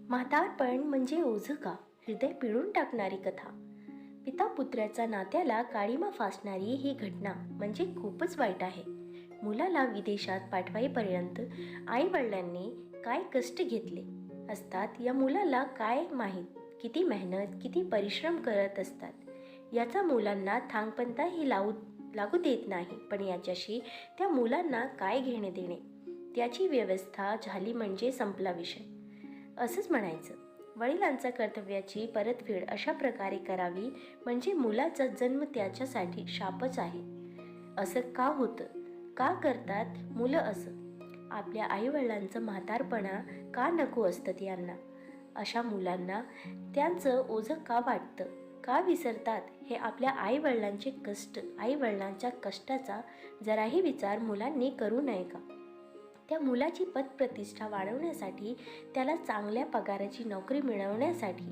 म्हातारपण म्हणजे ओझं का? हृदय पिळून टाकणारी कथा. पिता पुत्राच्या नात्याला काळीमा फासणारी ही घटना म्हणजे खूपच वाईट आहे. मुलाला विदेशात पाठवाईपर्यंत आई वडिलांनी काय कष्ट घेतले असतात या मुलाला काय माहीत. किती मेहनत, किती परिश्रम करत असतात याचा मुलांना थांगपंताही लागू देत नाही. पण याच्याशी त्या मुलांना काय घेणे देणे. त्याची व्यवस्था झाली म्हणजे संपला विषय असंच म्हणायचं. वडिलांच्या कर्तव्याची परतफेड अशा प्रकारे करावी म्हणजे मुलाचा जन्म त्याच्यासाठी शापच आहे. असं का होतं? का करतात मुलं असं? आपल्या आईवडिलांचं म्हातारपणा का नको असतं यांना? अशा मुलांना त्यांचं ओझं का वाटतं? का विसरतात हे आपल्या आईवडिलांचे कष्ट, आईवडिलांच्या कष्टाचा जराही विचार मुलांनी करू नये का? त्या मुलाची पतप्रतिष्ठा वाढवण्यासाठी, त्याला चांगल्या पगाराची नोकरी मिळवण्यासाठी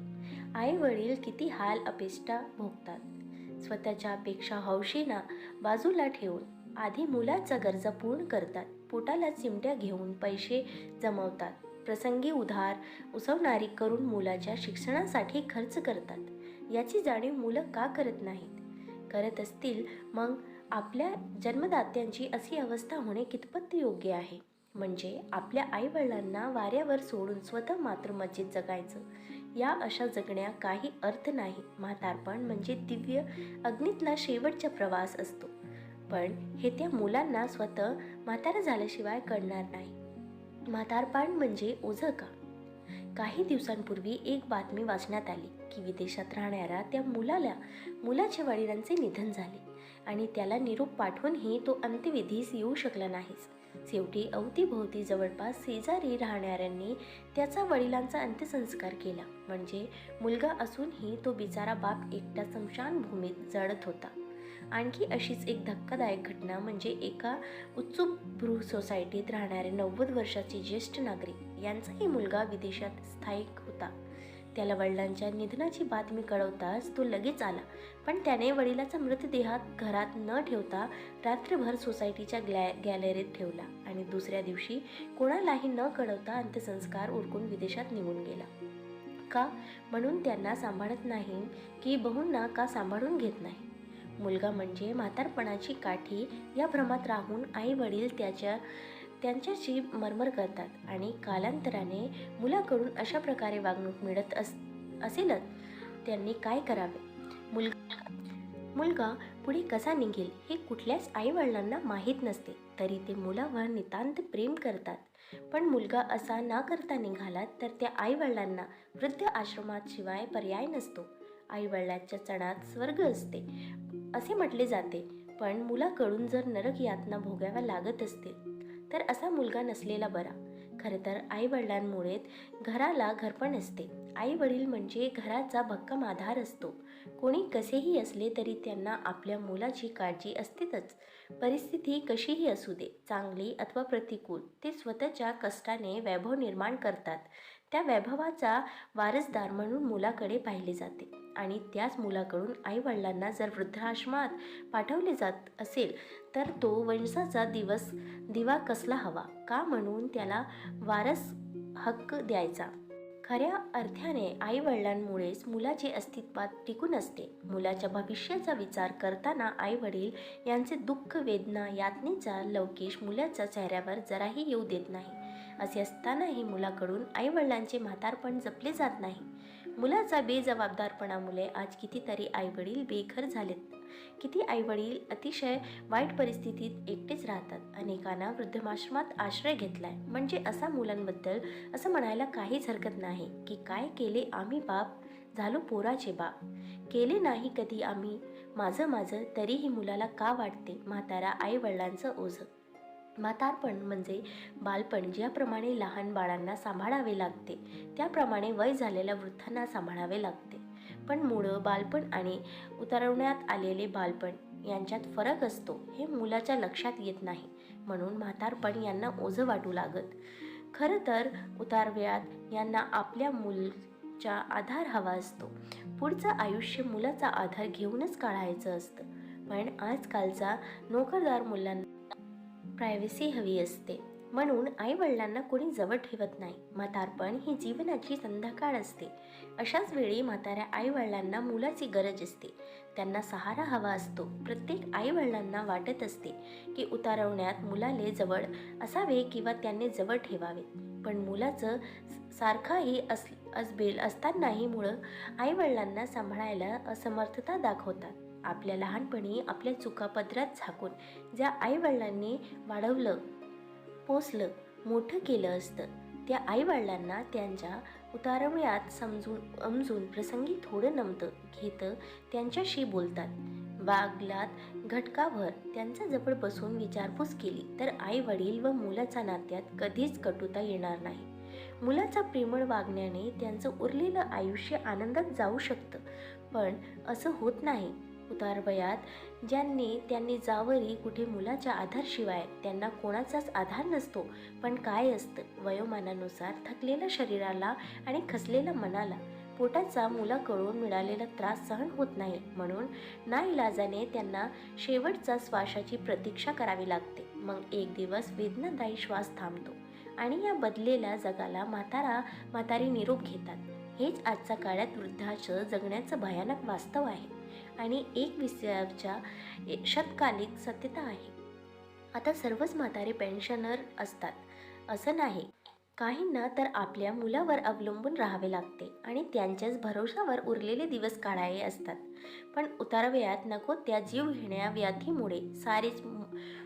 आई वडील किती हाल अपेष्टा भोगतात. स्वतःच्या अपेक्षा हौशीना बाजूला ठेवून आधी मुलाच्या गरजा पूर्ण करतात. पोटाला चिमट्या घेऊन पैसे जमवतात. प्रसंगी उधार उसवणारी करून मुलाच्या शिक्षणासाठी खर्च करतात. याची जाणीव मुलं का करत नाहीत? करत असतील मग आपल्या जन्मदात्यांची अशी अवस्था होणे कितपत योग्य आहे? म्हणजे आपल्या आईवडिलांना वाऱ्यावर सोडून स्वतः मात्र मजेत जगायचं. या अशा जगण्या काही अर्थ नाही. म्हातारपण म्हणजे दिव्य अग्नीतला शेवटचा प्रवास असतो. पण हे त्या मुलांना स्वतः म्हातारा झाल्याशिवाय कळणार नाही. म्हातारपण म्हणजे ओझं का? काही दिवसांपूर्वी एक बातमी वाचण्यात आली की विदेशात राहणाऱ्या त्या मुलाच्या वडिलांचे निधन झाले आणि त्याला निरोप पाठवूनही तो अंत्यविधीस येऊ शकला नाहीच. शेवटी अवतीभोवती जवळपास शेजारी राहणाऱ्यांनी त्याचा वडिलांचा अंत्यसंस्कार केला. म्हणजे मुलगा असूनही तो बिचारा बाप एकटा स्मशानभूमीत जळत होता. आणखी अशीच एक धक्कादायक घटना म्हणजे एका उच्चभ्रू सोसायटीत राहणारे 90 वर्षाचे ज्येष्ठ नागरिक यांचाही मुलगा विदेशात स्थायिक होता. त्याला वडिलांच्या निधनाची बातमी कळवताच तो लगेच आला. पण त्याने वडिलाचा मृतदेह घरात न ठेवता रात्रभर सोसायटीच्या गॅलरीत ठेवला आणि दुसऱ्या दिवशी कोणालाही न कळवता अंत्यसंस्कार उरकून विदेशात निघून गेला. का? म्हणून त्यांना सांभाळत नाही की बहूंना का सांभाळून घेत नाही? मुलगा म्हणजे म्हातारपणाची काठी या भ्रमात राहून आई वडील त्यांच्याशी मरमर करतात आणि कालांतराने मुलाकडून अशा प्रकारे वागणूक मिळत असेलच त्यांनी काय करावे? मुलगा पुढे कसा निघेल हे कुठल्याच आईवडिलांना माहीत नसते. तरी ते मुलावर नितांत प्रेम करतात. पण मुलगा असा ना करता निघाला तर त्या आईवडिलांना वृद्ध आश्रमात शिवाय पर्याय नसतो. आईवडिलांच्या चणात स्वर्ग असते असे म्हटले जाते. पण मुलाकडून जर नरक यातना भोगाव्या लागत असतील तर असा मुलगा नसलेला बरा. खरं तर आईवडिलांमुळेच घराला घरपण असते. आई वडील म्हणजे घराचा भक्कम आधार असतो. कोणी कसेही असले तरी त्यांना आपल्या मुलाची काळजी असतेच. परिस्थिती कशीही असू दे, चांगली अथवा प्रतिकूल, ते स्वतःच्या कष्टाने वैभव निर्माण करतात. त्या वैभवाचा वारसदार म्हणून मुलाकडे पाहिले जाते आणि त्याच मुलाकडून आईवडिलांना जर वृद्धाश्रमात पाठवले जात असेल तर तो वंशाचा दिवा कसला हवा का म्हणून त्याला वारस हक्क द्यायचा. खऱ्या अर्थाने आईवडिलांमुळेच मुलाचे अस्तित्वात टिकून असते. मुलाच्या भविष्याचा विचार करताना आईवडील यांचे दुःख, वेदना, यातनेचा लवकेश मुलाच्या चेहऱ्यावर जराही येऊ देत नाही. असे असतानाही मुलाकडून आईवडिलांचे म्हातारपण जपले जात नाही. मुलाचा बेजबाबदारपणामुळे आज कितीतरी आईवडील बेघर झालेत. किती आईवडील अतिशय वाईट परिस्थितीत एकटेच राहतात. अनेकांना वृद्धाश्रमात आश्रय घेतलाय. म्हणजे असा मुलांबद्दल असं म्हणायला काहीच हरकत नाही की काय केले आम्ही बाप झालो पोराचे बाप. केले नाही कधी आम्ही माझं तरीही मुलाला का वाटते म्हातारा आईवडिलांचं ओझं. म्हातारपण म्हणजे बालपण. ज्याप्रमाणे लहान बाळांना सांभाळावे लागते त्याप्रमाणे वय झालेल्या वृद्धांना सांभाळावे लागते. पण मूळ बालपण आणि उतरवण्यात आलेले बालपण यांच्यात फरक असतो हे मुलाच्या लक्षात येत नाही. म्हणून म्हातारपण यांना ओझं वाटू लागत. खरं तर उतारवयात यांना आपल्या मुलाचा आधार हवा असतो. पुढचं आयुष्य मुलाचा आधार घेऊनच काढायचं असतं. पण आजकालचा नोकरदार मुलांना प्रायव्हसी हवी असते. म्हणून आईवडिलांना कोणी जवळ ठेवत नाही. म्हातारपण ही जीवनाची संध्याकाळ असते. अशाच वेळी म्हाताऱ्या आईवडिलांना मुलाची गरज असते. त्यांना सहारा हवा असतो. प्रत्येक आईवडिलांना वाटत असते की उतारवण्यात मुलाले जवळ असावे किंवा त्यांनी जवळ ठेवावे. पण मुलाचं सारखाही असबेल असतानाही मुलं आईवडिलांना सांभाळायला असमर्थता दाखवतात. आपल्या लहानपणी आपल्या चुका पदरात झाकून ज्या आईवडिलांनी वाढवलं, पोसलं, मोठं केलं असतं, त्या आईवडिलांना त्यांच्या उतारवण्यात समजून प्रसंगी थोडं नमतं घेतं, त्यांच्याशी बोलतात. वागलात घटकाभर त्यांच्याजवळ बसून विचारपूस केली तर आईवडील व मुलाच्या नात्यात कधीच कटुता येणार नाही. मुलाच्या प्रेमळ वागण्याने त्यांचं उरलेलं आयुष्य आनंदात जाऊ शकतं. पण असं होत नाही. उतारवयात त्यांनी जावरी कुठे मुलाच्या आधारशिवाय त्यांना कोणाचाच आधार नसतो. पण काय असतं, वयोमानानुसार थकलेल्या शरीराला आणि खचलेल्या मनाला पोटाचा मुलाकडून मिळालेला त्रास सहन होत नाही. म्हणून नाईलाजाने त्यांना शेवटच्या श्वासाची प्रतीक्षा करावी लागते. मग एक दिवस वेदनादायी श्वास थांबतो आणि या बदलेल्या जगाला म्हातारी निरोप घेतात. हेच आजच्या काळात वृद्धाचं जगण्याचं भयानक वास्तव आहे आणि 21व्या शतकालिक सत्यता आहे. आता सर्वच म्हातारे पेन्शनर असतात असं नाही. काहींना तर आपल्या मुलावर अवलंबून राहावे लागते आणि त्यांच्याच भरोशावर उरलेले दिवस काढावे असतात. पण उतारवयात नको त्या जीवघेण्या व्याधीमुळे सारेच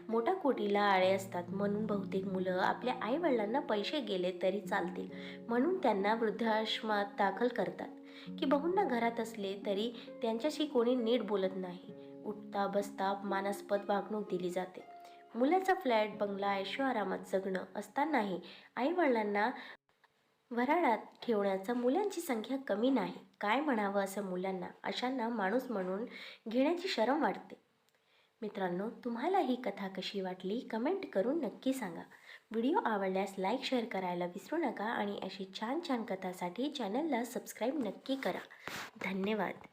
मोठाकोटीला आळे असतात. म्हणून बहुतेक मुलं आपल्या आईवडिलांना पैसे गेले तरी चालतील म्हणून त्यांना वृद्धाश्रमात दाखल करतात. की बहुंना घरात असले तरी त्यांच्याशी कोणी नीट बोलत नाही. उठता बसता मानास्पद वागणूक दिली जाते. मुलाचा फ्लॅट, बंगला, ऐशोआरामात जगणं असतानाही आईवडिलांना वऱ्हाडात ठेवण्याचा मुलांची संख्या कमी नाही. काय म्हणावं असं मुलांना, अशांना माणूस म्हणून घेण्याची शरम वाटते. मित्रांनो, तुम्हाला ही कथा कशी वाटली कमेंट करून नक्की सांगा. व्हिडिओ आवडल्यास लाईक शेअर करायला विसरू नका आणि अशी छान छान कथासाठी चॅनलला सबस्क्राईब नक्की करा. धन्यवाद.